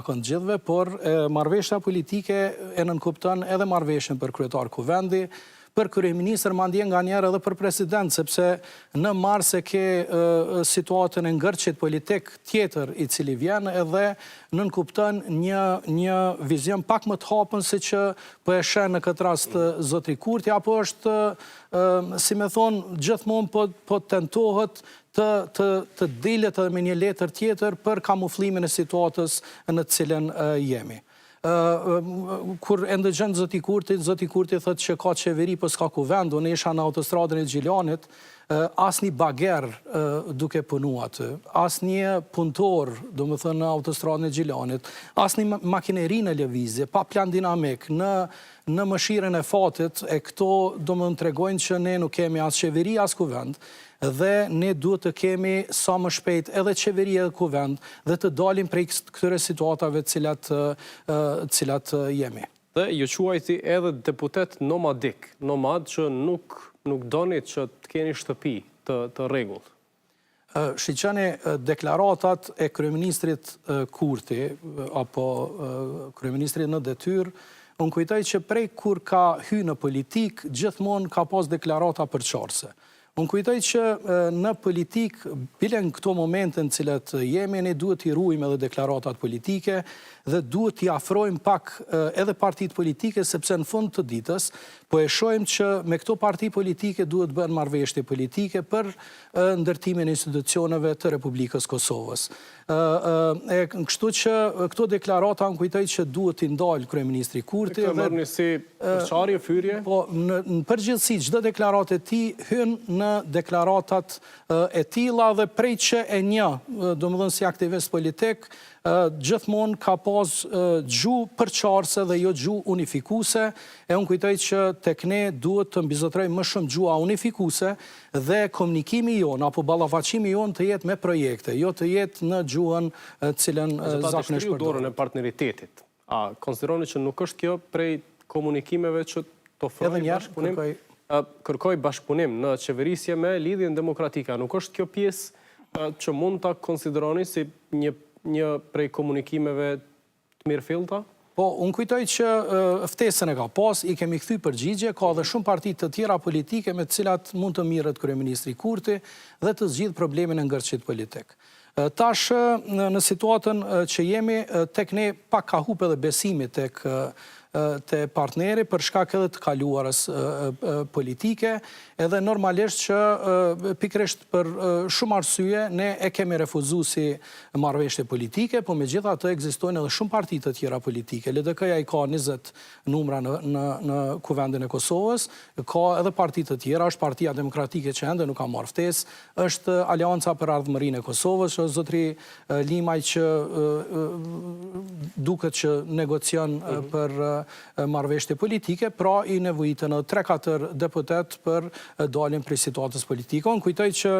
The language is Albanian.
kënd gjithve, por marrëveshja politike e nënkupton edhe marrëveshjen për kryetar kuvendi, për kryeministër, mandje nga njerë edhe për president, sepse në mars e ke situatën e ngërçit politik tjetër i cili vjen edhe nënkupton një vizion pak më të hapën se që po e shen në këtë rast zotri Kurti, apo është, si me thonë, gjithmonë po tentohet të dilet edhe me një letër tjetër për kamuflimin e situatës në cilën jemi. Kur e ndëgjën zoti Kurti thëtë që ka qeveri për s'ka kuvend, unë isha në autostradën e Gjilanit, as një bager duke punu aty, as një punëtor, do më thënë në autostradën e Gjilanit, as një makineri në lëvizje, pa plan dinamik, në mëshiren e fatit, e këto do më në tregojnë që ne nuk kemi as qeveri, as kuvend, dhe ne duhet të kemi sa më shpejt edhe qeveri edhe kuvend dhe të dalim prej këtyre situatave cilat jemi. Dhe ju quajti edhe deputet nomadik, nomad që nuk doni që të keni shtëpi të rregullt. Shiqeni, deklaratat e kryeministrit Kurti, apo kryeministrit në detyrë, unë kujtoj që prej kur ka hy në politik, gjithmonë ka pas deklarata përçarëse. Unë kujtoj që në politik, bile në këto momente në cilat jemi, ne duhet i ruajmë edhe deklaratat politike dhe duhet i afrojmë pak edhe partit politike, sepse në fund të ditës, po e shohim që me këto parti politike duhet bën marrëveshje politike për ndërtimin e institucioneve të Republikës Kosovës. Kështu që këto deklarata në kujtoj që duhet i ndalë kryeministri Kurti. Këtë mërë si përçarje, fyrje? Po, në përgjithësi, çdo deklaratë e tij hyn në deklaratat e tilla dhe prej që e një, domethënë si aktivist politik, gjithmonë ka pas gjuhë përçarëse dhe jo gjuhë unifikuese, e unë kujtoj që tek ne duhet të mbizotrojmë më shumë gjuha unifikuese dhe komunikimi jon apo ballafaqimi jon të jetë me projekte, jo të jetë në gjuhën cilën zakonisht përdoret. Dorën e partneritetit. A konsideroni që nuk është kjo prej komunikimeve që të ofrojnë bashkëpunim? Kërkoj bashkëpunim në qeverisje me lidhjen demokratike. Nuk është kjo pjesë që mund ta konsideroni si një prej komunikimeve të mirëfillta? Po, unë kujtoj që ftesën e ka pas, i kemi kthy përgjigje, ka dhe shumë partit të tjera politike me të cilat mund të mirët kryeministri Kurti dhe të zgjidh problemin e ngërçit politik. Tash, në situatën që jemi, tek ne pak ka hup edhe besimi tek partneri për shkak edhe të kaluarës politike, edhe normalisht që pikrisht për shumë arsye ne e kemi refuzuar si marrëveshje politike, po megjithatë ekzistojnë edhe shumë parti të tjera politike. LDK-ja i ka 20 numra në kuvendin e Kosovës, ka edhe parti të tjera, është Partia Demokratike që ende nuk ka marrë ftesë, është Alianca për Ardhmërinë e Kosovës, është zotri Limaj që duket që negocion për marrëveshje politike, pra i nevojitën 3-4 deputet për daljen prej situatës politike. Unë kujtoj që